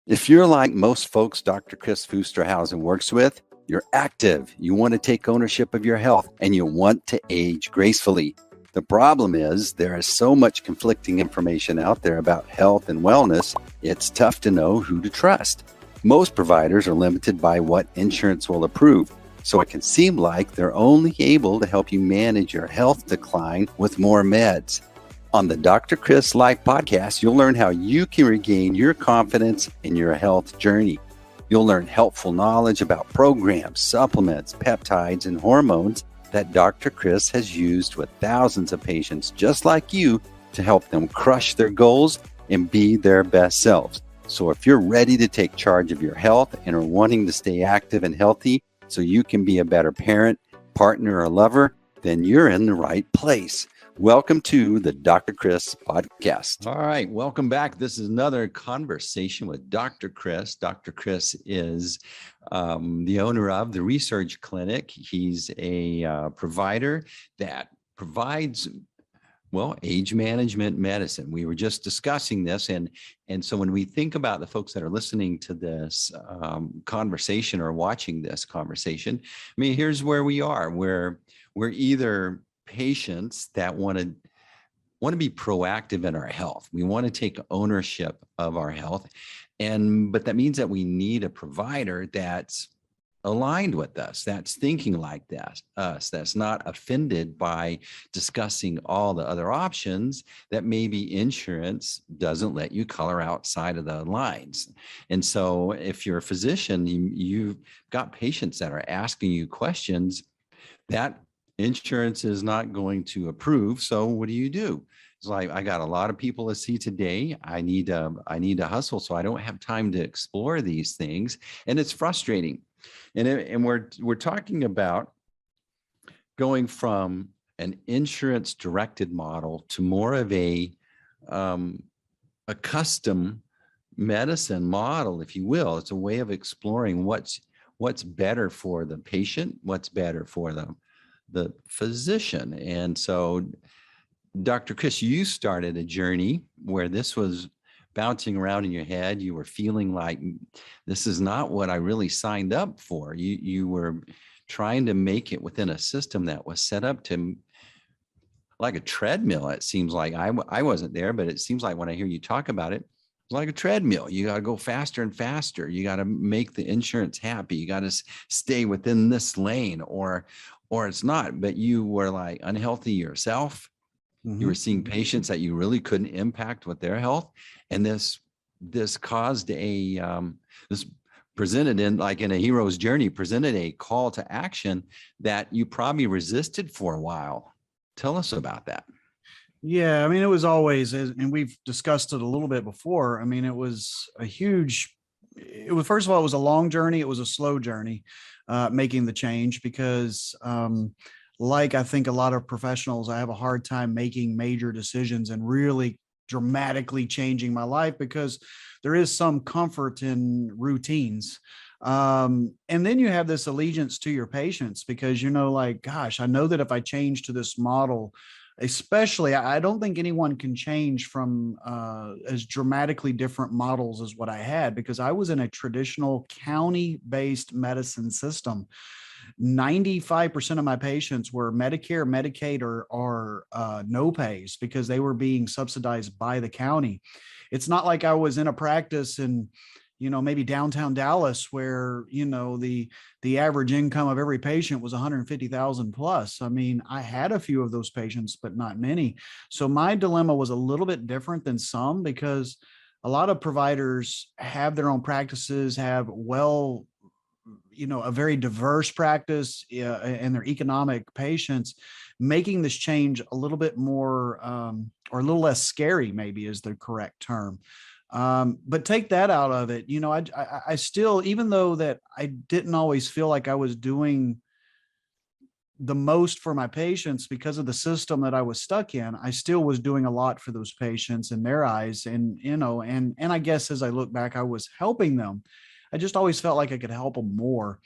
If you're like most folks Dr. Kris Fusterhausen works with, you're active, you want to take ownership of your health, and you want to age gracefully. The problem is there is so much conflicting information out there about health and wellness, it's tough to know who to trust. Most providers are limited by what insurance will approve, so it can seem like they're only able to help you manage your health decline with more meds. On the Dr. Kris Life podcast, you'll learn how you can regain your confidence in your health journey. You'll learn helpful knowledge about programs, supplements, peptides, and hormones that Dr. Kris has used with thousands of patients just like you to help them crush their goals and be their best selves. So if you're ready to take charge of your health and are wanting to stay active and healthy so you can be a better parent, partner, or lover, then you're in the right place. Welcome to the Dr. Kris podcast. All right, welcome back. This is another conversation with Dr. Kris. Dr. Kris is the owner of the Research Clinic. He's a provider that provides, age management medicine. We were just discussing this. And so when we think about the folks that are listening to this conversation or watching this conversation, I mean, here's where we are. We're either patients that want to be proactive in our health. We want to take ownership of our health. But that means that we need a provider that's aligned with us, that's thinking like us, that's not offended by discussing all the other options that maybe insurance doesn't let you color outside of the lines. And so if you're a physician, you've got patients that are asking you questions that insurance is not going to approve. So what do you do? It's like, I got a lot of people to see today. I need to hustle. So I don't have time to explore these things. And it's frustrating. And we're talking about going from an insurance directed model to more of a custom medicine model, if you will. It's a way of exploring what's better for the patient, what's better for the physician. And so, Dr. Kris, you started a journey where this was bouncing around in your head. You were feeling like this is not what I really signed up for. You were trying to make it within a system that was set up to like a treadmill. It seems like I wasn't there, but it seems like when I hear you talk about it, it's like a treadmill. You got to go faster and faster. You got to make the insurance happy. You got to stay within this lane or it's not. But you were like unhealthy yourself. Mm-hmm. You were seeing patients that you really couldn't impact with their health. And this caused this presented in a hero's journey, presented a call to action that you probably resisted for a while. Tell us about that. Yeah, I mean, it was always, and we've discussed it a little bit before. I mean, it was first of all, it was a long journey. It was a slow journey, making the change because, like I think a lot of professionals, I have a hard time making major decisions and really dramatically changing my life because there is some comfort in routines. And then you have this allegiance to your patients because, gosh, I know that if I change to this model, especially, I don't think anyone can change from as dramatically different models as what I had because I was in a traditional county-based medicine system. 95% of my patients were Medicare, Medicaid, or no pays because they were being subsidized by the county. It's not like I was in a practice in, maybe downtown Dallas where, the average income of every patient was 150,000 plus. I mean, I had a few of those patients, but not many. So my dilemma was a little bit different than some because a lot of providers have their own practices, have a very diverse practice and their economic patients, making this change a little bit more or a little less scary, maybe is the correct term. But take that out of it. I still, even though that I didn't always feel like I was doing the most for my patients because of the system that I was stuck in, I still was doing a lot for those patients in their eyes. And, and I guess as I look back, I was helping them. I just always felt like I could help them more.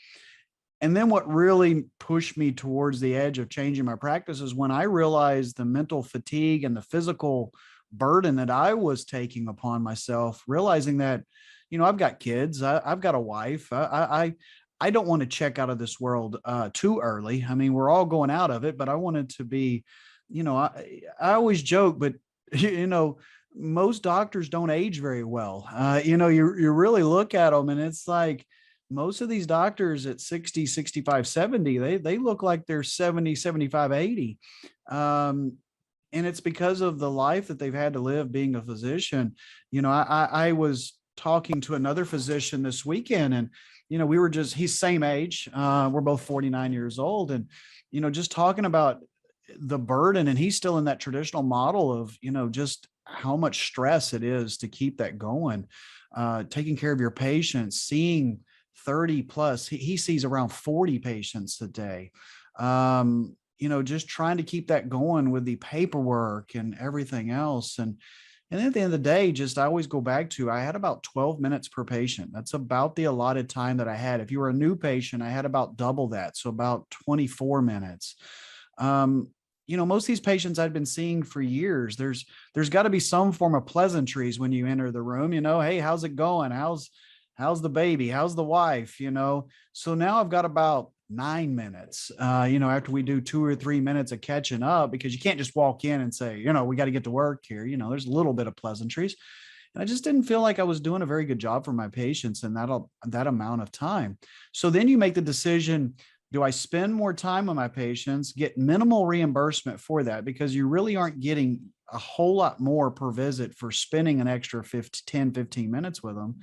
And then what really pushed me towards the edge of changing my practice is when I realized the mental fatigue and the physical burden that I was taking upon myself, realizing that, I've got kids, I've got a wife. I don't want to check out of this world too early. I mean, we're all going out of it, but I wanted to be, I always joke, but most doctors don't age very well. You really look at them and it's like most of these doctors at 60, 65, 70, they look like they're 70, 75, 80. And it's because of the life that they've had to live being a physician. I was talking to another physician this weekend, and we were he's same age. We're both 49 years old, and just talking about the burden, and he's still in that traditional model of just how much stress it is to keep that going, taking care of your patients, seeing 30 plus. He sees around 40 patients a day. Just trying to keep that going with the paperwork and everything else. And at the end of the day, I always go back to, I had about 12 minutes per patient. That's about the allotted time that I had. If you were a new patient, I had about double that. So about 24 minutes. Most of these patients I'd been seeing for years, there's got to be some form of pleasantries when you enter the room, hey, how's it going? How's the baby? How's the wife? So now I've got about 9 minutes, after we do 2 or 3 minutes of catching up, because you can't just walk in and say, we got to get to work here. There's a little bit of pleasantries. And I just didn't feel like I was doing a very good job for my patients in that amount of time. So then you make the decision, do I spend more time on my patients, get minimal reimbursement for that, because you really aren't getting a whole lot more per visit for spending an extra 10, 15 minutes with them?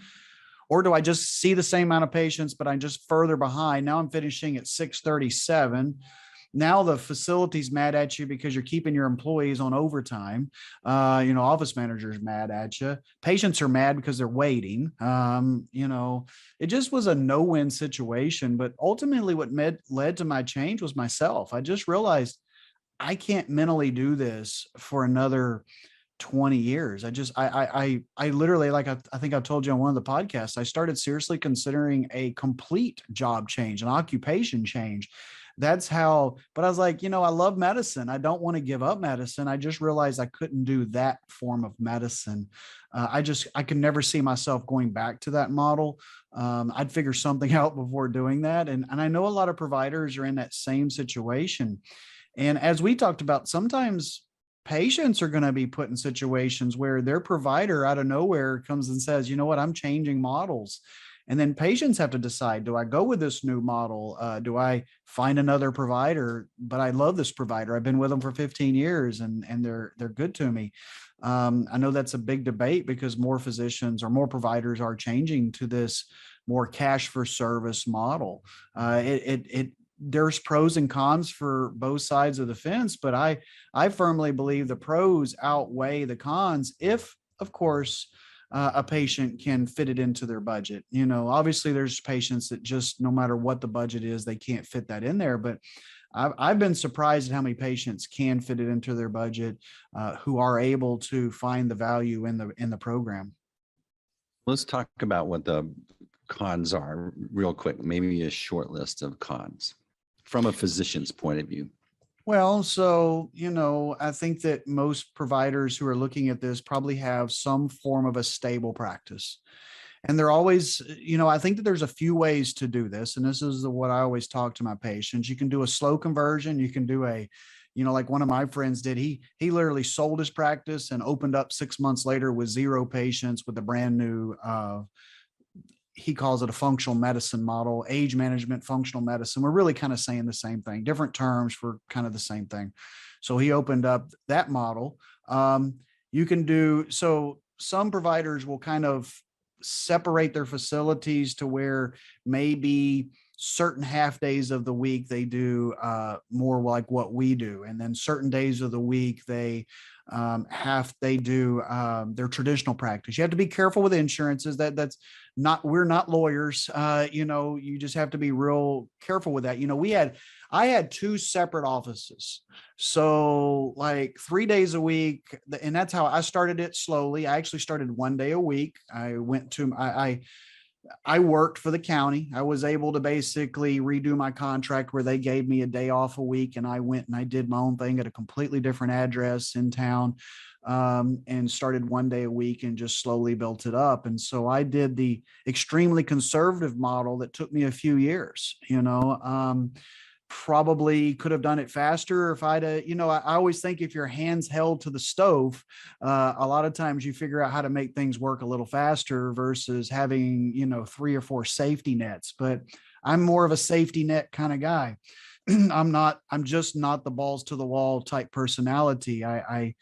Or do I just see the same amount of patients, but I'm just further behind? Now I'm finishing at 6:37. Now the facility's mad at you because you're keeping your employees on overtime. Office managers mad at you. Patients are mad because they're waiting. It just was a no-win situation. But ultimately what led to my change was myself. I just realized I can't mentally do this for another 20 years. I literally, like, I think I told you on one of the podcasts, I started seriously considering a complete job change, an occupation change. That's how, but I was like, I love medicine. I don't want to give up medicine. I just realized I couldn't do that form of medicine. I could never see myself going back to that model. I'd figure something out before doing that. And I know a lot of providers are in that same situation. And as we talked about, sometimes patients are going to be put in situations where their provider out of nowhere comes and says, you know what, I'm changing models. And then patients have to decide, do I go with this new model? Do I find another provider? But I love this provider. I've been with them for 15 years and they're good to me. I know that's a big debate because more physicians or more providers are changing to this more cash for service model. There's pros and cons for both sides of the fence, but I firmly believe the pros outweigh the cons if, of course, a patient can fit it into their budget. Obviously there's patients that just, no matter what the budget is, they can't fit that in there. But I've been surprised at how many patients can fit it into their budget, who are able to find the value in the program. Let's talk about what the cons are real quick. Maybe a short list of cons from a physician's point of view. Well, so, I think that most providers who are looking at this probably have some form of a stable practice. And they're always, I think that there's a few ways to do this. And this is what I always talk to my patients. You can do a slow conversion. You can do like one of my friends did. He literally sold his practice and opened up 6 months later with 0 patients with a brand new, he calls it a functional medicine model, age management, functional medicine. We're really kind of saying the same thing, different terms for kind of the same thing. So he opened up that model. You can do, so some providers will kind of separate their facilities to where maybe certain half days of the week they do more like what we do, and then certain days of the week they do their traditional practice. You have to be careful with insurances. That's not, we're not lawyers. You just have to be real careful with that. I had 2 separate offices. So like 3 days a week, and that's how I started it slowly. I actually started 1 day a week. I worked for the county. I was able to basically redo my contract where they gave me a day off a week, and I went and I did my own thing at a completely different address in town. and started 1 day a week and just slowly built it up. And so I did the extremely conservative model that took me a few years, probably could have done it faster if I'd, I always think if your hands held to the stove, a lot of times you figure out how to make things work a little faster versus having, 3 or 4 safety nets. But I'm more of a safety net kind of guy. I'm just not the balls to the wall type personality. I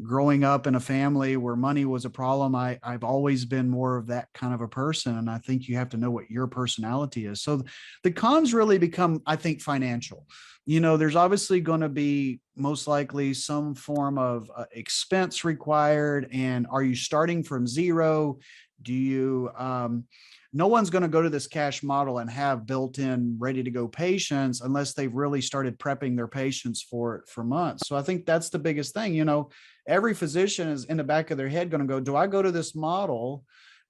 growing up in a family where money was a problem, I've always been more of that kind of a person. And I think you have to know what your personality is. So the cons really become, I think, financial. There's obviously going to be most likely some form of expense required. And are you starting from zero? Do you, no one's going to go to this cash model and have built-in ready to go patients unless they've really started prepping their patients for it for months. So I think that's the biggest thing. Every physician is in the back of their head going to go, do I go to this model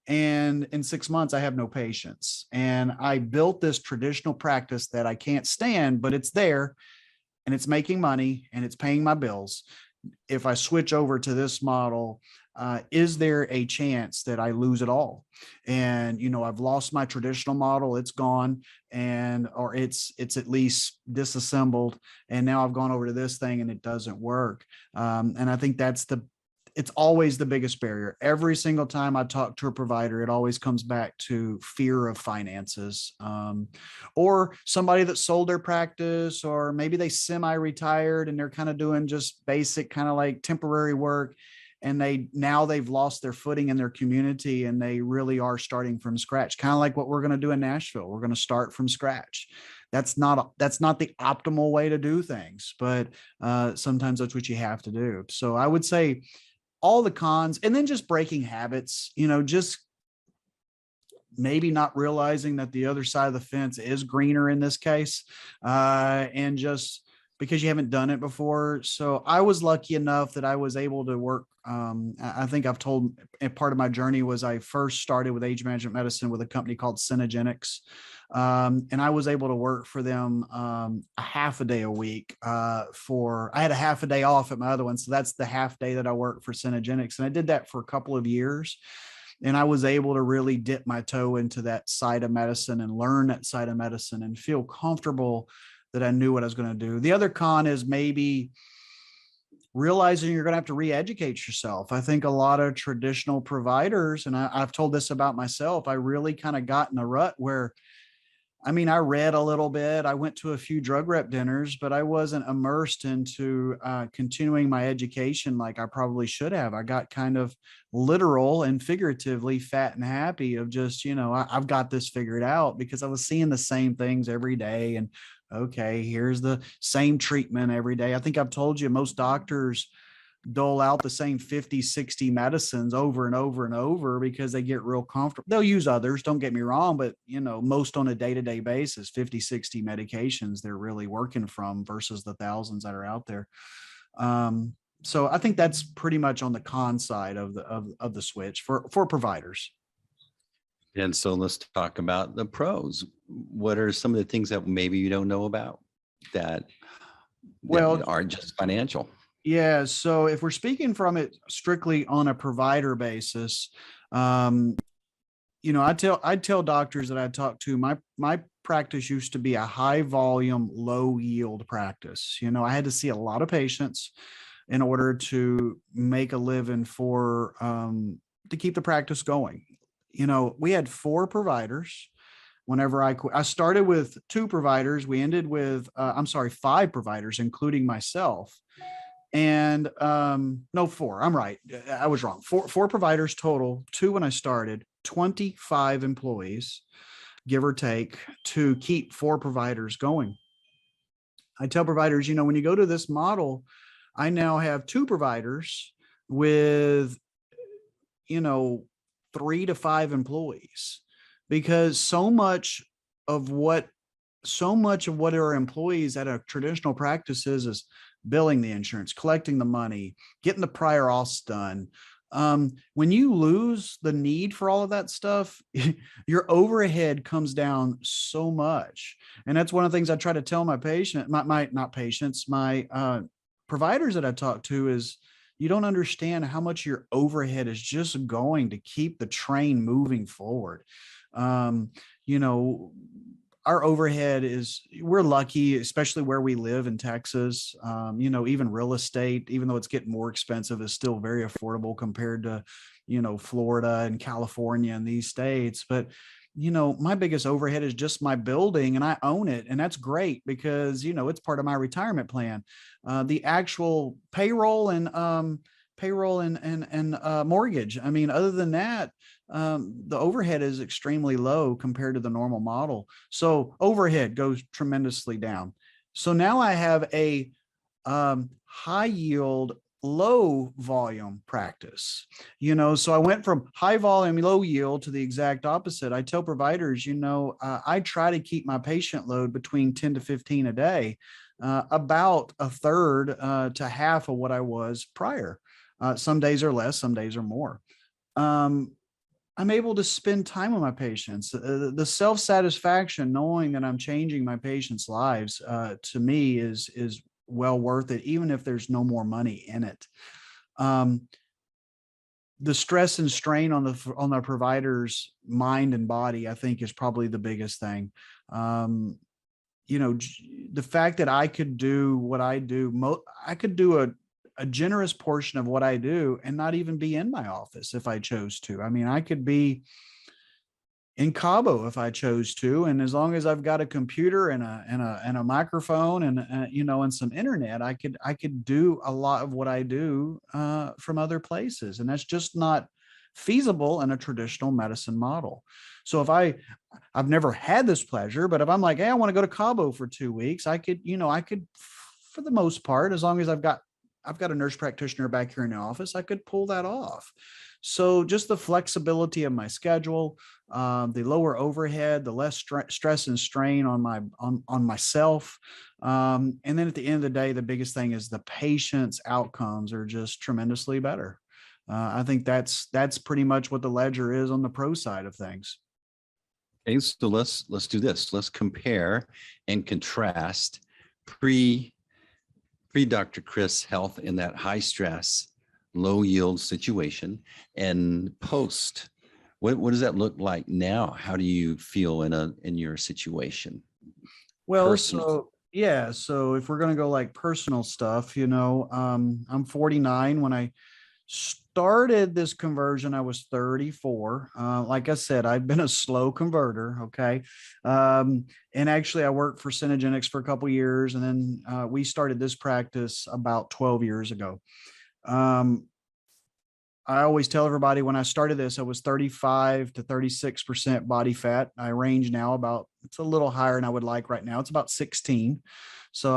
and in 6 months I have no patients? And I built this traditional practice that I can't stand, but it's there and it's making money and it's paying my bills. If I switch over to this model, is there a chance that I lose it all? And, I've lost my traditional model, it's gone, or it's at least disassembled. And now I've gone over to this thing and it doesn't work. And I think it's always the biggest barrier. Every single time I talk to a provider, it always comes back to fear of finances, or somebody that sold their practice, or maybe they semi-retired and they're kind of doing just basic kind of like temporary work. And they've lost their footing in their community and they really are starting from scratch. Kind of like what we're going to do in Nashville. We're going to start from scratch. That's not the optimal way to do things, but sometimes that's what you have to do. So I would say all the cons, and then just breaking habits, just maybe not realizing that the other side of the fence is greener in this case, and just because you haven't done it before. So I was lucky enough that I was able to work. I think I've told part of my journey was I first started with age management medicine with a company called Synergenics. And I was able to work for them a half a day a week. I had a half a day off at my other one. So that's the half day that I worked for Synergenics. And I did that for a couple of years. And I was able to really dip my toe into that side of medicine and learn that side of medicine and feel comfortable that I knew what I was going to do. The other con is maybe realizing you're going to have to re-educate yourself. I think a lot of traditional providers, and I've told this about myself, I really kind of got in a rut where, I read a little bit, I went to a few drug rep dinners, but I wasn't immersed into continuing my education like I probably should have. I got kind of literal and figuratively fat and happy of just, I've got this figured out because I was seeing the same things every day. And okay, here's the same treatment every day. I think I've told you most doctors dole out the same 50, 60 medicines over and over and over because they get real comfortable. They'll use others, don't get me wrong, but most on a day-to-day basis, 50, 60 medications they're really working from versus the thousands that are out there. So I think that's pretty much on the con side of the switch for providers. And so let's talk about the pros. What are some of the things that maybe you don't know about that are just financial? Yeah. So if we're speaking from it strictly on a provider basis, I tell doctors that I talk to, my practice used to be a high volume, low yield practice. I had to see a lot of patients in order to make a living to keep the practice going. We had 4 providers. Whenever I started with 2 providers, we ended with, 5 providers, including myself. And no, 4, I'm right. I was wrong. 4 providers total, 2 when I started, 25 employees, give or take, to keep 4 providers going. I tell providers, when you go to this model, I now have 2 providers with, 3 to 5 employees, because so much of what our employees at a traditional practice is billing the insurance, collecting the money, getting the prior auths done. When you lose the need for all of that stuff, your overhead comes down so much. And that's one of the things I try to tell my providers that I talk to is, you don't understand how much your overhead is just going to keep the train moving forward. Um, you know, our overhead is, we're lucky, especially where we live in Texas. Even real estate, even though it's getting more expensive, is still very affordable compared to, Florida and California and these states. But, my biggest overhead is just my building, and I own it. And that's great because, it's part of my retirement plan. The actual payroll and mortgage. I mean, other than that, the overhead is extremely low compared to the normal model. So overhead goes tremendously down. So now I have a high yield, low volume practice. So I went from high volume, low yield to the exact opposite. I tell providers, I try to keep my patient load between 10 to 15 a day, about a third to half of what I was prior. Some days are less, some days are more. Um, I'm able to spend time with my patients. The self-satisfaction knowing that I'm changing my patients' lives, to me is well worth it, even if there's no more money in it. Um, the stress and strain on the provider's mind and body, I think, is probably the biggest thing. Um, the fact that I could do what I do, I could do a generous portion of what I do and not even be in my office if I chose to. I mean, I could be in Cabo if I chose to, and as long as I've got a computer and a microphone and some internet, I could do a lot of what I do from other places, and that's just not feasible in a traditional medicine model. So if I've never had this pleasure, but if I'm like, hey, I want to go to Cabo for 2 weeks, I could, for the most part, as long as I've got a nurse practitioner back here in the office, I could pull that off. So just the flexibility of my schedule, the lower overhead, the less stress and strain on myself, and then at the end of the day, the biggest thing is the patient's outcomes are just tremendously better. I think that's pretty much what the ledger is on the pro side of things. Okay, so let's do this. Let's compare and contrast pre Dr. Kris health in that high stress, low yield situation, and post. What does that look like now? How do you feel in your situation? Well, Personal. so if we're gonna go like personal stuff, I'm 49. When I started this conversion, I was 34. Like I said, I've been a slow converter. Okay. And actually, I worked for Synergenics for a couple of years, and then we started this practice about 12 years ago. Um, I always tell everybody when I started this, I was 35 to 36% body fat. I range now it's a little higher than I would like right now. It's about 16. So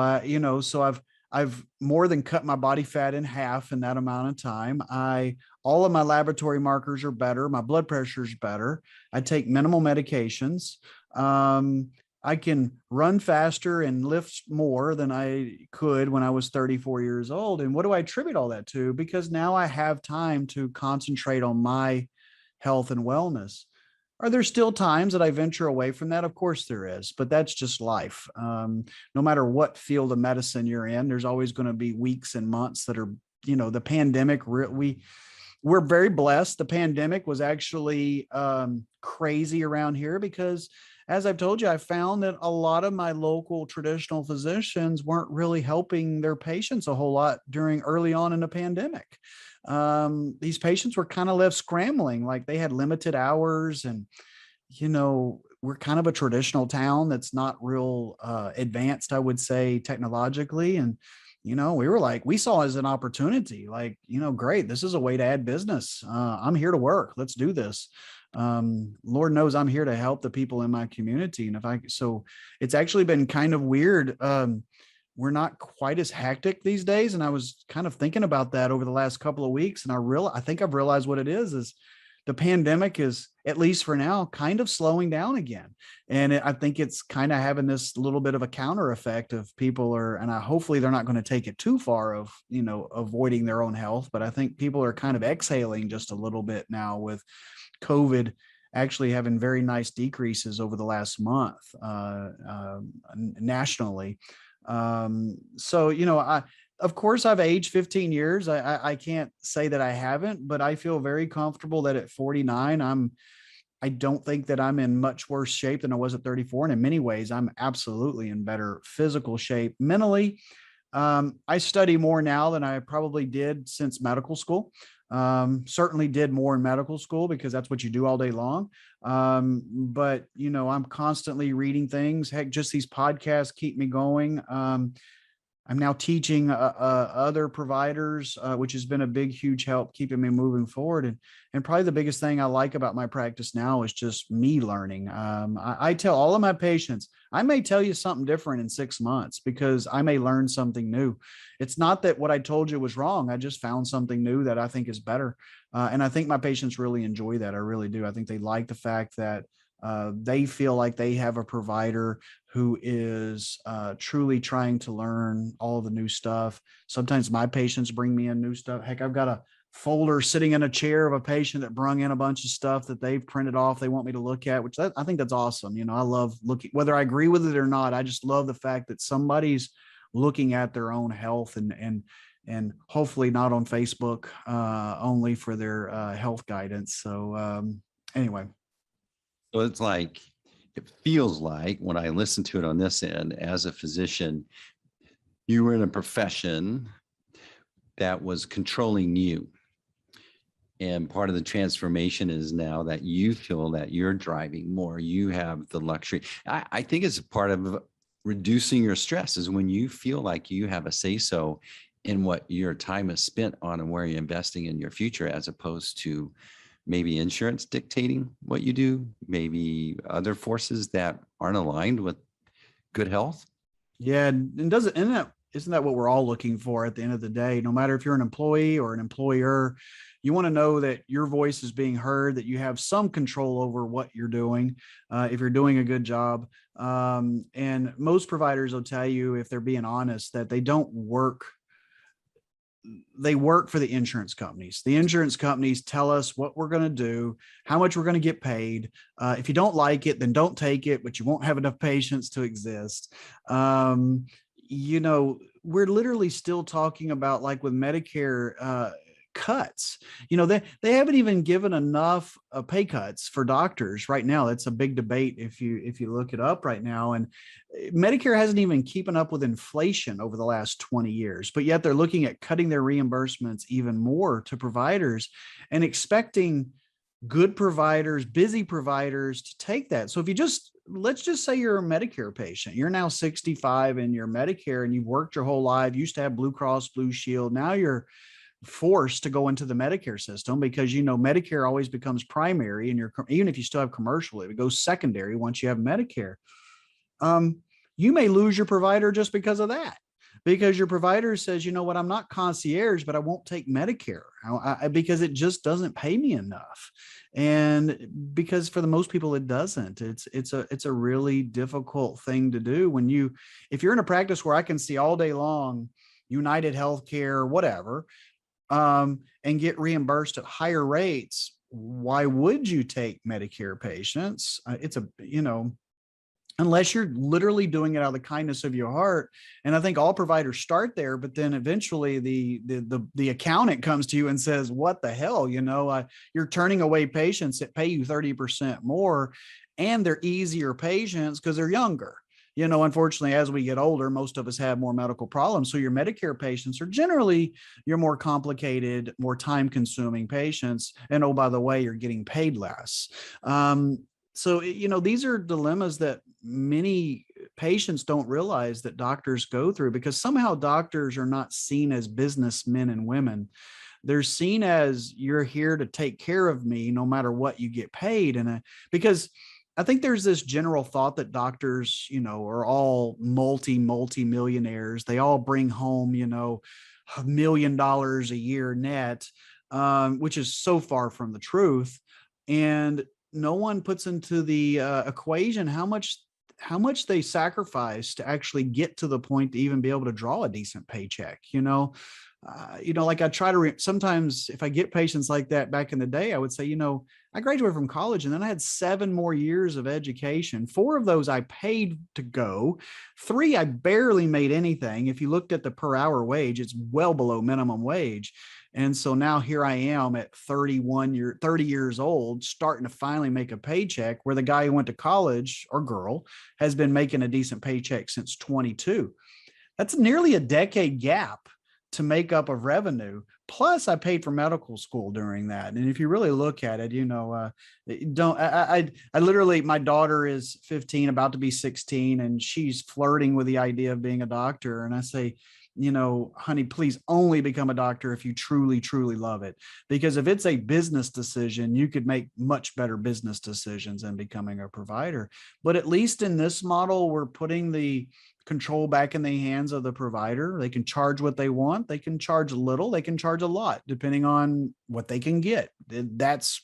I've more than cut my body fat in half in that amount of time. All of my laboratory markers are better. My blood pressure is better. I take minimal medications. Um, I can run faster and lift more than I could when I was 34 years old. And what do I attribute all that to? Because now I have time to concentrate on my health and wellness. Are there still times that I venture away from that? Of course there is, but that's just life. No matter what field of medicine you're in, there's always going to be weeks and months that are, the pandemic. We're very blessed. The pandemic was actually crazy around here because, as I've told you, I found that a lot of my local traditional physicians weren't really helping their patients a whole lot during early on in the pandemic. These patients were kind of left scrambling, like they had limited hours, and we're kind of a traditional town that's not real advanced, I would say, technologically. And we saw it as an opportunity, like, great, this is a way to add business. I'm here to work. Let's do this. Lord knows I'm here to help the people in my community. And so it's actually been kind of weird. We're not quite as hectic these days. And I was kind of thinking about that over the last couple of weeks. And I think I've realized what it is the pandemic is, at least for now, kind of slowing down again. And I think it's kind of having this little bit of a counter effect of hopefully they're not going to take it too far of, avoiding their own health. But I think people are kind of exhaling just a little bit now with COVID actually having very nice decreases over the last month nationally. So, Of course, I've aged 15 years. I can't say that I haven't, but I feel very comfortable that at 49, I don't think that I'm in much worse shape than I was at 34. And in many ways, I'm absolutely in better physical shape. Mentally, I study more now than I probably did since medical school. Certainly did more in medical school because that's what you do all day long. But I'm constantly reading things. Heck, just these podcasts keep me going. I'm now teaching other providers, which has been a big, huge help keeping me moving forward. And probably the biggest thing I like about my practice now is just me learning. I tell all of my patients, I may tell you something different in 6 months because I may learn something new. It's not that what I told you was wrong. I just found something new that I think is better. And I think my patients really enjoy that. I really do. I think they like the fact that they feel like they have a provider who is truly trying to learn all the new stuff. Sometimes my patients bring me in new stuff. Heck, I've got a folder sitting in a chair of a patient that brung in a bunch of stuff that they've printed off. They want me to look at, which I think that's awesome. I love looking, whether I agree with it or not. I just love the fact that somebody's looking at their own health and hopefully not on Facebook only for their health guidance. So anyway. So it feels like when I listen to it on this end, as a physician, you were in a profession that was controlling you. And part of the transformation is now that you feel that you're driving more, you have the luxury. I think it's a part of reducing your stress is when you feel like you have a say-so in what your time is spent on and where you're investing in your future, as opposed to maybe insurance dictating what you do, maybe other forces that aren't aligned with good health. Yeah, and isn't that what we're all looking for at the end of the day? No matter if you're an employee or an employer, you want to know that your voice is being heard, that you have some control over what you're doing, if you're doing a good job. And most providers will tell you, if they're being honest, that they work for the insurance companies. The insurance companies tell us what we're going to do, how much we're going to get paid. If you don't like it, then don't take it, but you won't have enough patients to exist. We're literally still talking about, like with Medicare, cuts. They haven't even given enough pay cuts for doctors right now. That's a big debate if you look it up right now. And Medicare hasn't even keeping up with inflation over the last 20 years, but yet they're looking at cutting their reimbursements even more to providers and expecting good providers, busy providers to take that. So let's just say you're a Medicare patient. You're now 65 and you're Medicare and you've worked your whole life, used to have Blue Cross Blue Shield. Now you're forced to go into the Medicare system because Medicare always becomes primary, and even if you still have commercial, it goes secondary once you have Medicare. You may lose your provider just because of that, because your provider says, you know what, I'm not concierge, but I won't take Medicare because it just doesn't pay me enough. And because for the most people, it doesn't. It's a really difficult thing to do if you're in a practice where I can see all day long United Healthcare, whatever, and get reimbursed at higher rates. Why would you take Medicare patients? Unless you're literally doing it out of the kindness of your heart. And I think all providers start there, but then eventually the accountant comes to you and says, what the hell, you're turning away patients that pay you 30% more, and they're easier patients because they're younger. Unfortunately, as we get older, most of us have more medical problems. So your Medicare patients are generally your more complicated, more time-consuming patients. And oh, by the way, you're getting paid less. So these are dilemmas that many patients don't realize that doctors go through, because somehow doctors are not seen as businessmen and women. They're seen as, you're here to take care of me no matter what you get paid. And because I think there's this general thought that doctors, are all multi-millionaires. They all bring home, $1 million a year net, which is so far from the truth. And no one puts into the equation how much they sacrifice to actually get to the point to even be able to draw a decent paycheck. Like I try to sometimes if I get patients like that back in the day, I would say, I graduated from college and then I had 7 more years of education. 4 of those I paid to go. 3, I barely made anything. If you looked at the per hour wage, it's well below minimum wage. And so now here I am at 30 years old, starting to finally make a paycheck, where the guy who went to college, or girl, has been making a decent paycheck since 22. That's nearly a decade gap to make up of revenue. Plus, I paid for medical school during that. And if you really look at it, don't I literally, my daughter is 15, about to be 16, and she's flirting with the idea of being a doctor. And I say, honey, please only become a doctor if you truly, truly love it. Because if it's a business decision, you could make much better business decisions than becoming a provider. But at least in this model, we're putting the control back in the hands of the provider. They can charge what they want. They can charge a little. They can charge a lot, depending on what they can get. That's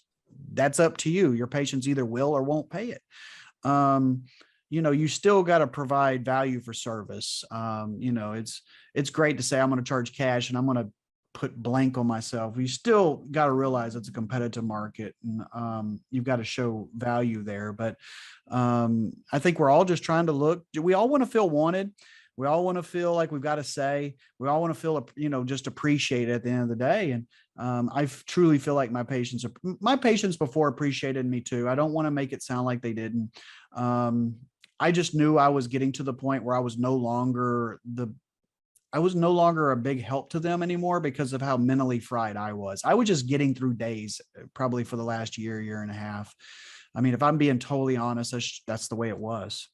up to you. Your patients either will or won't pay it. You still got to provide value for service. It's great to say I'm going to charge cash and I'm going to put blank on myself. You still got to realize it's a competitive market, and you've got to show value there. But I think we're all just trying to look. We all want to feel wanted. We all want to feel like we've got to say. We all want to feel, just appreciated at the end of the day. And I truly feel like my patients before appreciated me too. I don't want to make it sound like they didn't. I just knew I was getting to the point where I was no longer a big help to them anymore because of how mentally fried I was. I was just getting through days, probably for the last year and a half. I mean, if I'm being totally honest, that's the way it was.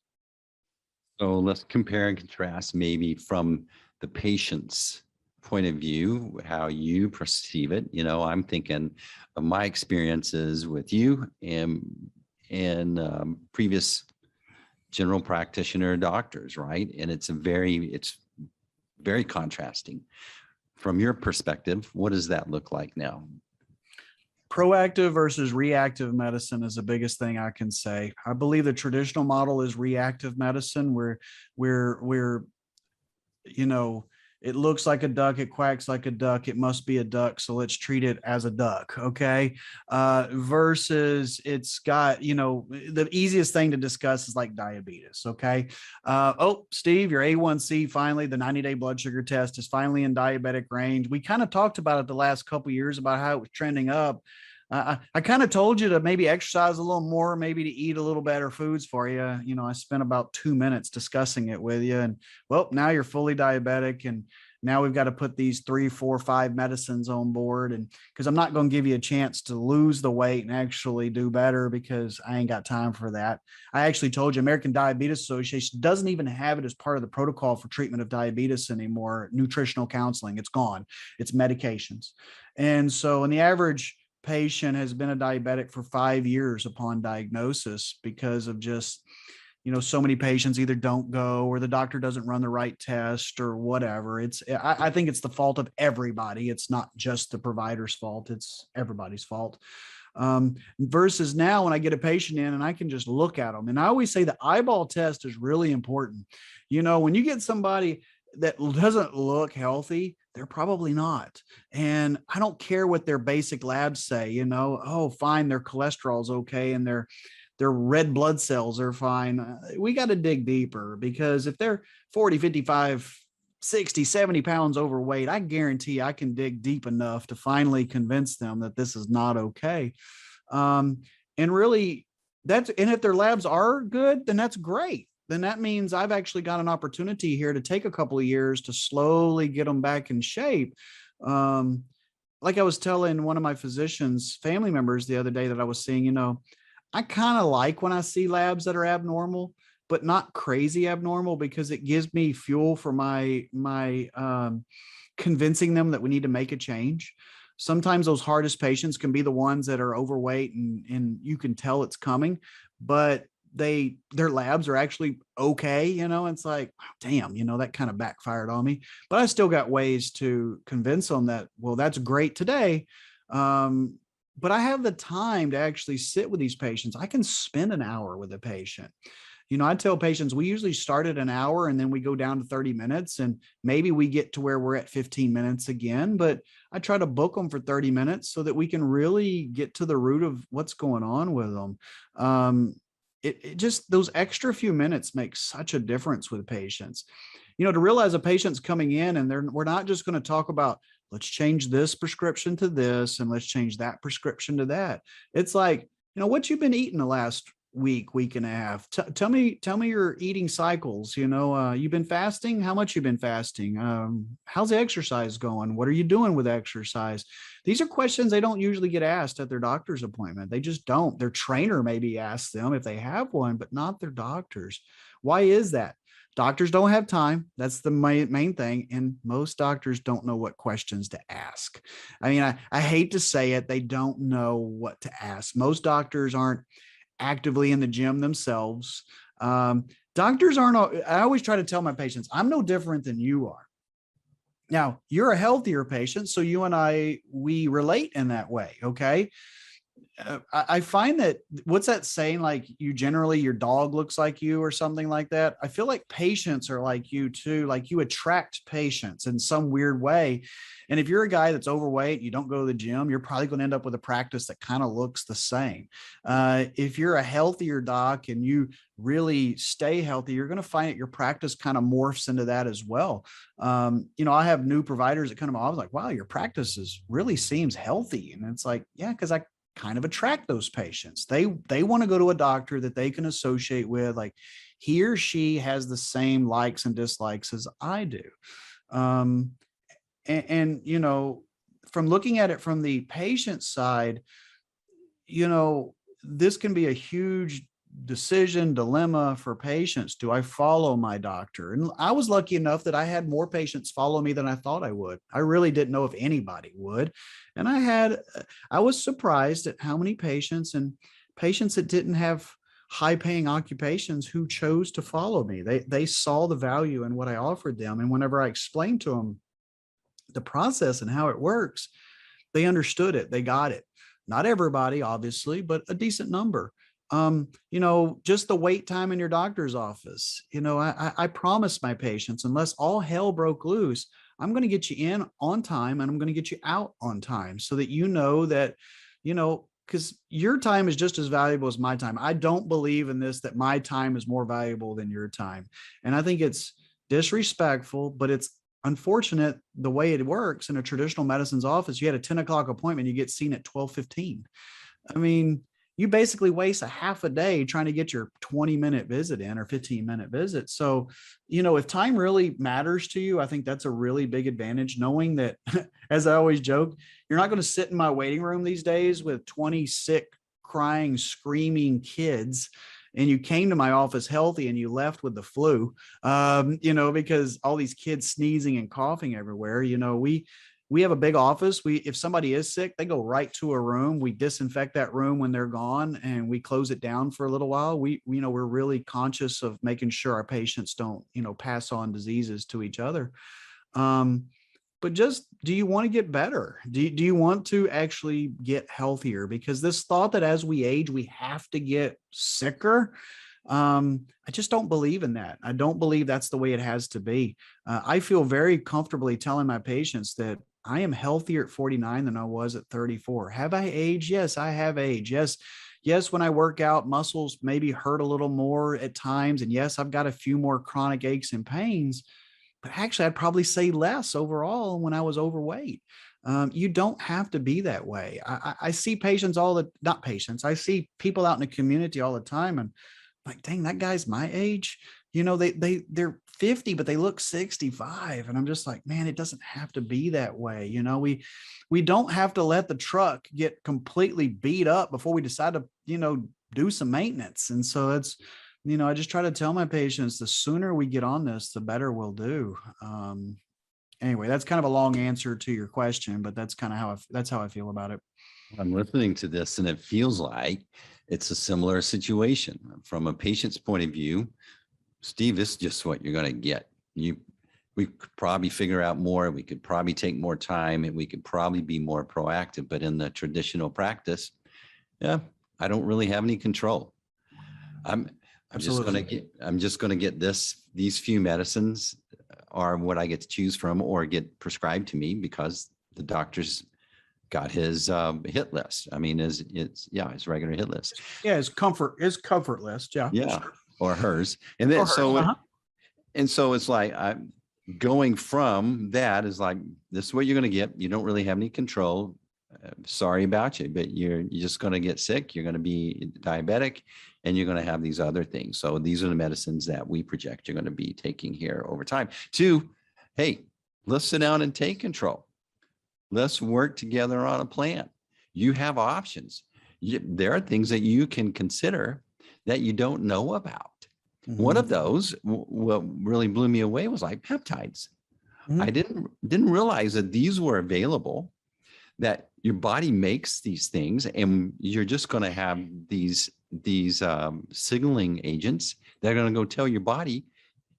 So let's compare and contrast maybe from the patient's point of view, how you perceive it. I'm thinking of my experiences with you and previous general practitioner doctors, right? And it's very contrasting. From your perspective, what does that look like now? Proactive versus reactive medicine is the biggest thing I can say. I believe the traditional model is reactive medicine, where it looks like a duck, it quacks like a duck, it must be a duck, so let's treat it as a duck, okay? Versus it's got, the easiest thing to discuss is like diabetes, okay? Steve, your A1C, finally, the 90-day blood sugar test is finally in diabetic range. We kind of talked about it the last couple of years about how it was trending up. I kind of told you to maybe exercise a little more, maybe to eat a little better foods for you. I spent about 2 minutes discussing it with you, and now you're fully diabetic, and now we've got to put these 3, 4, 5 medicines on board. And because I'm not going to give you a chance to lose the weight and actually do better, because I ain't got time for that. I actually told you American Diabetes Association doesn't even have it as part of the protocol for treatment of diabetes anymore. Nutritional counseling, it's gone. It's medications. And so, in the average patient has been a diabetic for 5 years upon diagnosis, because of just, so many patients either don't go, or the doctor doesn't run the right test, or whatever. I think it's the fault of everybody. It's not just the provider's fault. It's everybody's fault. Versus now, when I get a patient in and I can just look at them, and I always say the eyeball test is really important. When you get somebody that doesn't look healthy, they're probably not. And I don't care what their basic labs say, fine, their cholesterol's okay and their red blood cells are fine. We got to dig deeper, because if they're 40, 55, 60, 70 pounds overweight, I guarantee I can dig deep enough to finally convince them that this is not okay. And really, and if their labs are good, then that's great. Then that means I've actually got an opportunity here to take a couple of years to slowly get them back in shape. Like I was telling one of my physician's family members the other day that I was seeing, I kind of like when I see labs that are abnormal, but not crazy abnormal, because it gives me fuel for my convincing them that we need to make a change. Sometimes those hardest patients can be the ones that are overweight and you can tell it's coming, but their labs are actually okay. It's like, damn, that kind of backfired on me, but I still got ways to convince them that, well, that's great today. But I have the time to actually sit with these patients. I can spend an hour with a patient. I tell patients we usually start at an hour and then we go down to 30 minutes, and maybe we get to where we're at 15 minutes again, but I try to book them for 30 minutes so that we can really get to the root of what's going on with them. It just, those extra few minutes make such a difference with patients. To realize a patient's coming in and we're not just going to talk about, let's change this prescription to this and let's change that prescription to that. It's like, what you've been eating the last week and a half. Tell me your eating cycles. You've been fasting. How much you've been fasting? How's the exercise going? What are you doing with exercise? These are questions they don't usually get asked at their doctor's appointment. They just don't. Their trainer maybe asks them if they have one, but not their doctors. Why is that? Doctors don't have time. That's the main thing. And most doctors don't know what questions to ask. I mean, I hate to say it. They don't know what to ask. Most doctors aren't actively in the gym themselves. Doctors aren't, I always try to tell my patients, I'm no different than you are. Now, you're a healthier patient, so you and I, we relate in that way, okay? I find that, what's that saying, like, your dog looks like you or something like that? I feel like patients are like you too, like you attract patients in some weird way. And if you're a guy that's overweight, you don't go to the gym, you're probably going to end up with a practice that kind of looks the same. If you're a healthier doc and you really stay healthy, you're going to find that your practice kind of morphs into that as well. I have new providers that come to my office like, wow, your practice really seems healthy. And it's like, yeah, because I kind of attract those patients. They want to go to a doctor that they can associate with, like he or she has the same likes and dislikes as I do. From looking at it from the patient side, this can be a huge dilemma for patients. Do I follow my doctor? And I was lucky enough that I had more patients follow me than I thought I would. I really didn't know if anybody would. And I was surprised at how many patients that didn't have high paying occupations who chose to follow me. They saw the value in what I offered them. And whenever I explained to them the process and how it works, they understood it. They got it. Not everybody, obviously, but a decent number. Just the wait time in your doctor's office. I promise my patients, unless all hell broke loose, I'm going to get you in on time and I'm going to get you out on time so that that, because your time is just as valuable as my time. I don't believe in this, that my time is more valuable than your time. And I think it's disrespectful, but it's unfortunate the way it works in a traditional medicine's office. You had a 10 o'clock appointment, you get seen at 12:15. I mean, you basically waste a half a day trying to get your 20-minute visit in or 15-minute visit. So, if time really matters to you, I think that's a really big advantage, knowing that, as I always joke, you're not going to sit in my waiting room these days with 20 sick, crying, screaming kids, and you came to my office healthy and you left with the flu, because all these kids sneezing and coughing everywhere. We have a big office. If somebody is sick, they go right to a room. We disinfect that room when they're gone and we close it down for a little while. We're really conscious of making sure our patients don't, pass on diseases to each other. But just, do you want to get better? Do you want to actually get healthier? Because this thought that as we age, we have to get sicker, I just don't believe in that. I don't believe that's the way it has to be. I feel very comfortably telling my patients that I am healthier at 49 than I was at 34. Have I aged? Yes, I have aged. Yes, when I work out, muscles maybe hurt a little more at times. And yes, I've got a few more chronic aches and pains, but actually I'd probably say less overall when I was overweight. You don't have to be that way. I see patients not patients. I see people out in the community all the time, and like, dang, that guy's my age. They're 50, but they look 65. And I'm just like, man, it doesn't have to be that way. We don't have to let the truck get completely beat up before we decide to, do some maintenance. And so it's, I just try to tell my patients, the sooner we get on this, the better we'll do. Anyway, that's kind of a long answer to your question, but that's kind of that's how I feel about it. I'm listening to this and it feels like it's a similar situation from a patient's point of view. Steve, this is just what you're going to get. We could probably figure out more. We could probably take more time and we could probably be more proactive. But in the traditional practice, yeah, I don't really have any control. Absolutely. I'm just going to get these few medicines are what I get to choose from or get prescribed to me because the doctor's got his hit list. I mean, his regular hit list. Yeah, his comfort list. Yeah. Yeah. Sure. Or hers. And then, so it's like, I'm going from that is like, this is what you're going to get. You don't really have any control. Sorry about you, but you're just going to get sick. You're going to be diabetic and you're going to have these other things. So these are the medicines that we project you're going to be taking here over time. Two, hey, let's sit down and take control. Let's work together on a plan. You have options. There are things that you can consider that you don't know about. Mm-hmm. One of those, what really blew me away was like peptides. Mm-hmm. I didn't realize that these were available, that your body makes these things and you're just going to have these signaling agents that are going to go tell your body,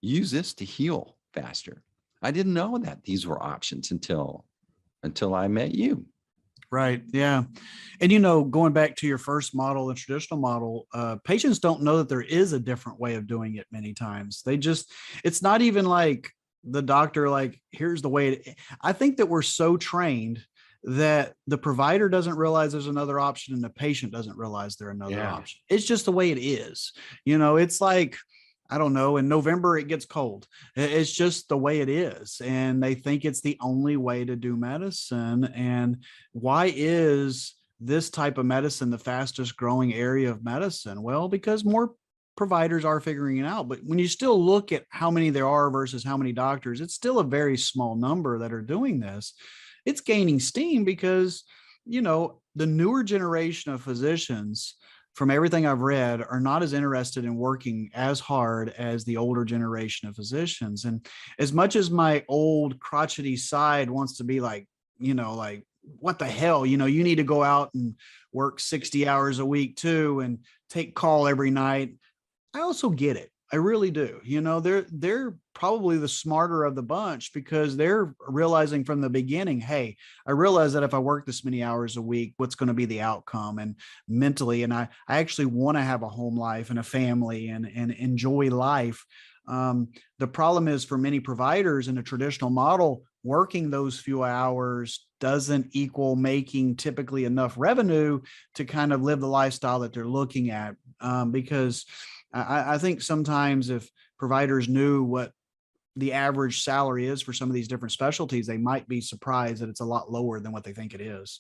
use this to heal faster. I didn't know that these were options until I met you. Right. Yeah. And, going back to your first model, the traditional model, patients don't know that there is a different way of doing it many times. It's not even like the doctor, like, here's the way. I think that we're so trained that the provider doesn't realize there's another option and the patient doesn't realize there's another option. It's just the way it is. It's like, I don't know, in November, it gets cold. It's just the way it is. And they think it's the only way to do medicine. And why is this type of medicine the fastest growing area of medicine? Well, because more providers are figuring it out. But when you still look at how many there are versus how many doctors, it's still a very small number that are doing this. It's gaining steam because, the newer generation of physicians, from everything I've read, are not as interested in working as hard as the older generation of physicians. And as much as my old crotchety side wants to be like, like, what the hell, you need to go out and work 60 hours a week too, and take call every night. I also get it. I really do. They're probably the smarter of the bunch because they're realizing from the beginning, hey, I realize that if I work this many hours a week, what's going to be the outcome and mentally, and I actually want to have a home life and a family and enjoy life. The problem is for many providers in a traditional model, working those few hours doesn't equal making typically enough revenue to kind of live the lifestyle that they're looking at. Because I think sometimes if providers knew what the average salary is for some of these different specialties, they might be surprised that it's a lot lower than what they think it is.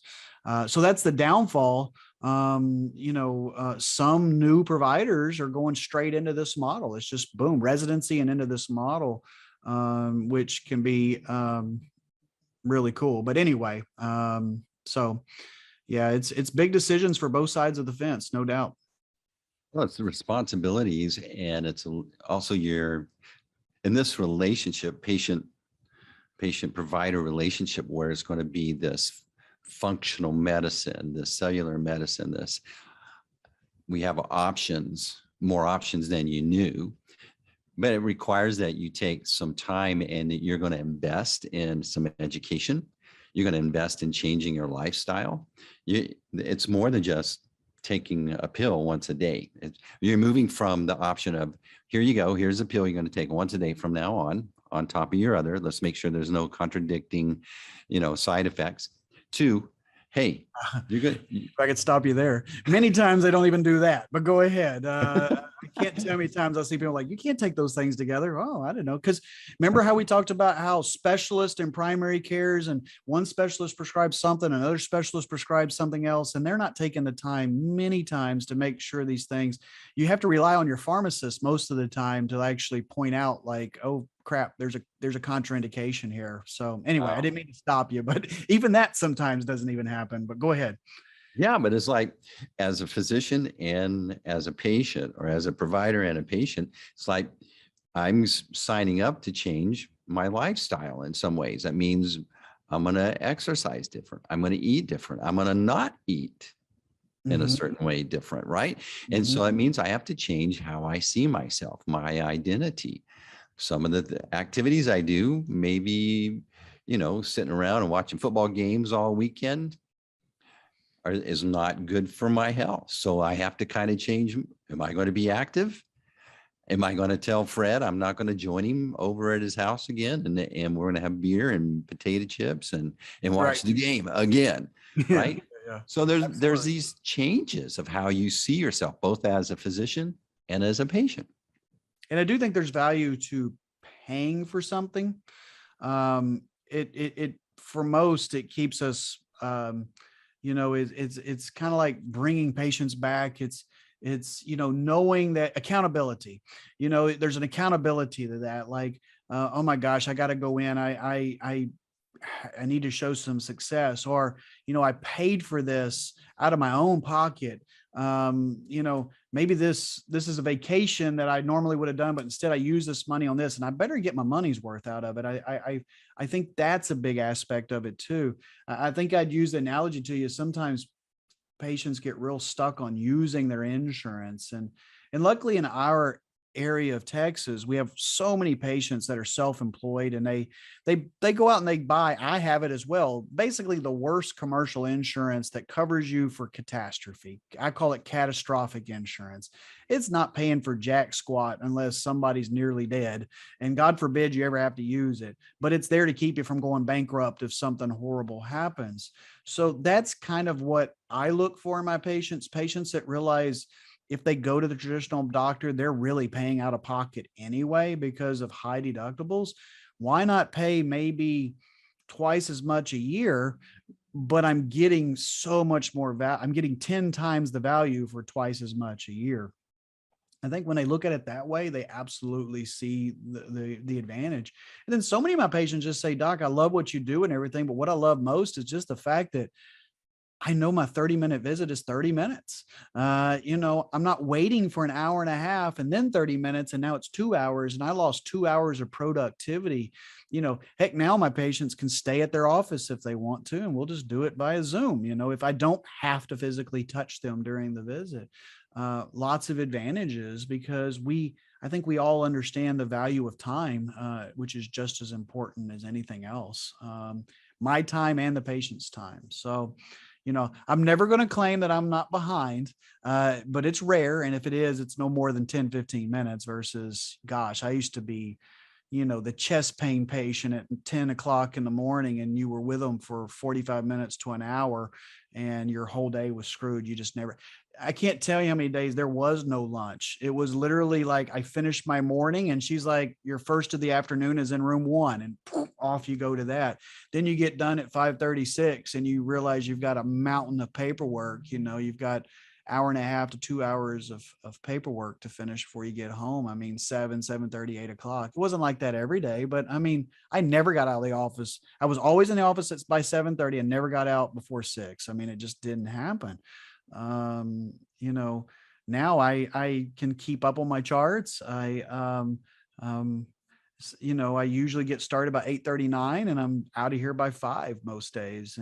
So that's the downfall. Some new providers are going straight into this model. It's just boom, residency and into this model, which can be really cool. But anyway, so yeah, it's big decisions for both sides of the fence, no doubt. Well, it's the responsibilities, and it's also in this relationship, patient provider relationship, where it's going to be this functional medicine, this cellular medicine, we have more options than you knew, but it requires that you take some time and that you're going to invest in some education. You're going to invest in changing your lifestyle. It's more than just taking a pill once a day. You're moving from the option of, here you go, here's a pill you're going to take once a day from now on top of your other. Let's make sure there's no contradicting, side effects. To, hey, you're good. If I could stop you there. Many times they don't even do that, but go ahead. I can't tell how many times I see people like, you can't take those things together. Oh, I didn't know. Because remember how we talked about how specialists in primary cares and one specialist prescribes something, another specialist prescribes something else, and they're not taking the time many times to make sure these things. You have to rely on your pharmacist most of the time to actually point out like, oh crap, there's a contraindication here. So anyway, I didn't mean to stop you, but even that sometimes doesn't even happen. But go ahead. Yeah, but it's like, as a physician and as a patient, or as a provider and a patient, it's like I'm signing up to change my lifestyle in some ways. That means I'm going to exercise different. I'm going to eat different. I'm going to not eat in a certain way different, right? And so that means I have to change how I see myself, my identity. Some of the activities I do, maybe, sitting around and watching football games all weekend, is not good for my health. So I have to kind of change. Am I going to be active? Am I going to tell Fred I'm not going to join him over at his house again, and we're going to have beer and potato chips and watch Right. the game again, Yeah. right? Yeah. So there's Absolutely. these changes of how you see yourself, both as a physician and as a patient. And I do think there's value to paying for something. It for most, it keeps us, it's kind of like bringing patients back. It's knowing that accountability, there's an accountability to that. Like, oh my gosh, I got to go in. I need to show some success, or I paid for this out of my own pocket. Maybe this is a vacation that I normally would have done, but instead I use this money on this, and I better get my money's worth out of it. I think that's a big aspect of it too. I think I'd use the analogy to you. Sometimes patients get real stuck on using their insurance, and luckily in our area of Texas, we have so many patients that are self-employed, and they go out and they buy, I have it as well, basically the worst commercial insurance that covers you for catastrophe. I call it catastrophic insurance. It's not paying for jack squat unless somebody's nearly dead, and God forbid you ever have to use it, but it's there to keep you from going bankrupt if something horrible happens. So that's kind of what I look for in my patients that realize if they go to the traditional doctor, they're really paying out of pocket anyway because of high deductibles. Why not pay maybe twice as much a year, but I'm getting so much more value. I'm getting 10 times the value for twice as much a year. I think when they look at it that way, they absolutely see the advantage. And then so many of my patients just say, Doc, I love what you do and everything, but what I love most is just the fact that I know my 30-minute visit is 30 minutes. I'm not waiting for an hour and a half and then 30 minutes, and now it's 2 hours, and I lost 2 hours of productivity. Heck, now my patients can stay at their office if they want to, and we'll just do it via Zoom. If I don't have to physically touch them during the visit. Lots of advantages because I think we all understand the value of time, which is just as important as anything else. My time and the patient's time. So, I'm never going to claim that I'm not behind, but it's rare. And if it is, it's no more than 10, 15 minutes versus, gosh, I used to be, the chest pain patient at 10 o'clock in the morning, and you were with them for 45 minutes to an hour and your whole day was screwed. You just never, I can't tell you how many days there was no lunch. It was literally like I finished my morning and she's like, your first of the afternoon is in room 1, and poof, off you go to that. Then you get done at 5:36 and you realize you've got a mountain of paperwork. You've got hour and a half to 2 hours of paperwork to finish before you get home. I mean, 7:30, 8 o'clock. It wasn't like that every day, but I mean, I never got out of the office. I was always in the office by 7:30 and never got out before 6. I mean, it just didn't happen. Um, you know, Now I can keep up on my charts. Um, I usually get started by 8:39 and I'm out of here by 5 most days.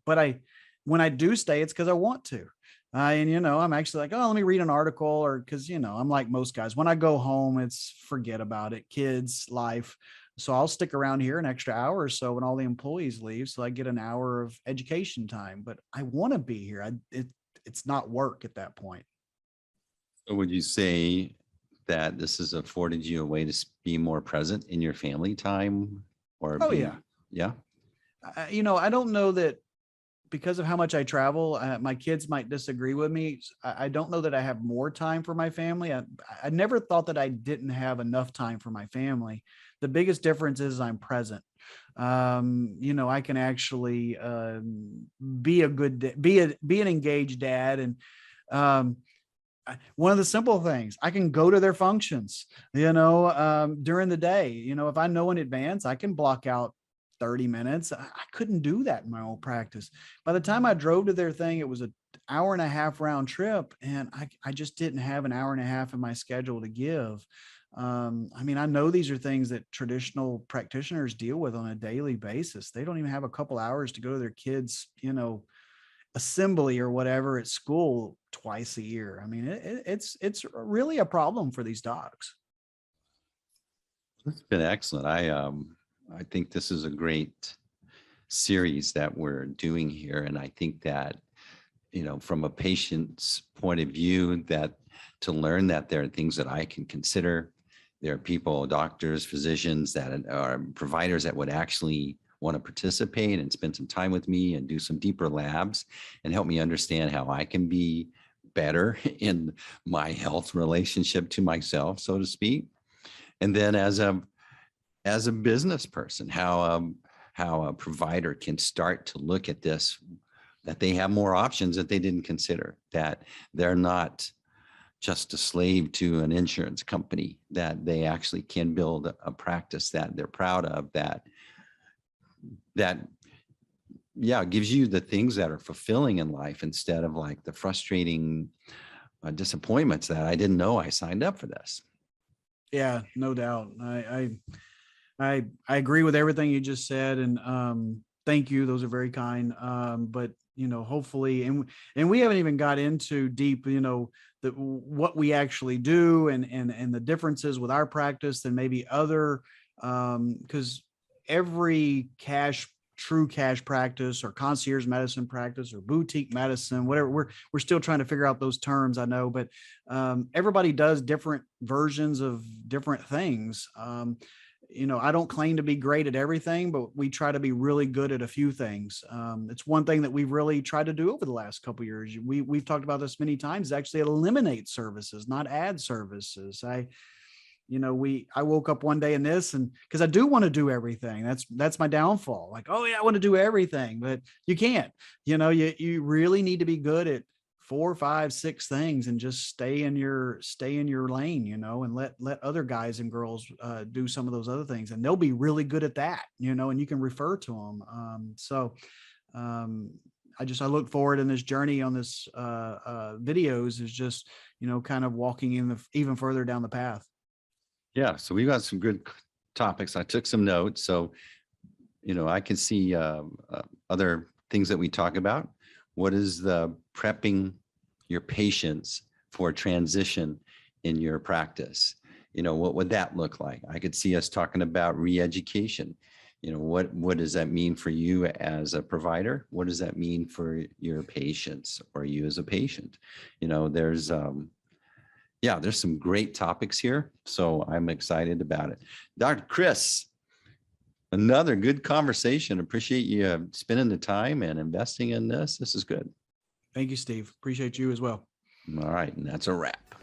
But when I do stay, it's because I want to. I'm actually like, oh, let me read an article, or because, I'm like most guys. When I go home, it's forget about it, kids, life. So I'll stick around here an extra hour or so when all the employees leave. So I get an hour of education time, but I want to be here. It's not work at that point. So would you say that this has afforded you a way to be more present in your family time, or Oh, be, yeah. yeah? I don't know that because of how much I travel, my kids might disagree with me. I don't know that I have more time for my family. I never thought that I didn't have enough time for my family. The biggest difference is I'm present. I can actually be a good, be an engaged dad. And one of the simple things, I can go to their functions, during the day. If I know in advance, I can block out 30 minutes. I couldn't do that in my own practice. By the time I drove to their thing, it was an hour and a half round trip. And I just didn't have an hour and a half in my schedule to give. I know these are things that traditional practitioners deal with on a daily basis. They don't even have a couple hours to go to their kids, assembly or whatever at school twice a year. It's really a problem for these docs. It's been excellent. I think this is a great series that we're doing here. And I think that, from a patient's point of view, that to learn that there are things that I can consider. There are people, doctors, physicians that are providers that would actually want to participate and spend some time with me and do some deeper labs and help me understand how I can be better in my health relationship to myself, so to speak. And then as a business person, how a provider can start to look at this, that they have more options that they didn't consider, that they're not just a slave to an insurance company, that they actually can build a practice that they're proud of, that gives you the things that are fulfilling in life instead of like the frustrating disappointments that I didn't know I signed up for this. Yeah, no doubt. I agree with everything you just said, and thank you. Those are very kind. But hopefully, and we haven't even got into deep, what we actually do and the differences with our practice than maybe other, because every true cash practice or concierge medicine practice or boutique medicine, whatever, we're still trying to figure out those terms, I know, but everybody does different versions of different things. I don't claim to be great at everything, but we try to be really good at a few things. It's one thing that we've really tried to do over the last couple of years. We've talked about this many times, is actually eliminate services, not add services. I woke up one day in this, and because I do want to do everything, that's my downfall. Like, oh yeah, I want to do everything, but you can't. You really need to be good at 4, 5, 6 things and just stay in your lane, and let other guys and girls do some of those other things, and they'll be really good at that, and you can refer to them. I look forward in this journey on this videos is just, kind of walking in even further down the path. Yeah. So we got some good topics. I took some notes. So, I can see other things that we talk about. What is the prepping your patients for transition in your practice? What would that look like? I could see us talking about re-education. What does that mean for you as a provider? What does that mean for your patients or you as a patient? There's some great topics here. So I'm excited about it. Dr. Kris, another good conversation. Appreciate you spending the time and investing in this. This is good. Thank you, Steve. Appreciate you as well. All right. And that's a wrap.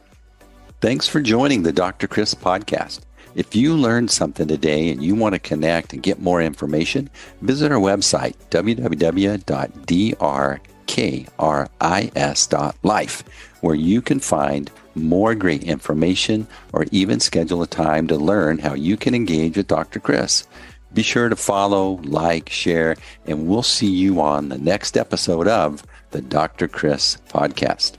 Thanks for joining the Dr. Kris podcast. If you learned something today and you want to connect and get more information, visit our website, www.drkris.life, where you can find more great information or even schedule a time to learn how you can engage with Dr. Kris. Be sure to follow, like, share, and we'll see you on the next episode of the Dr. Kris podcast.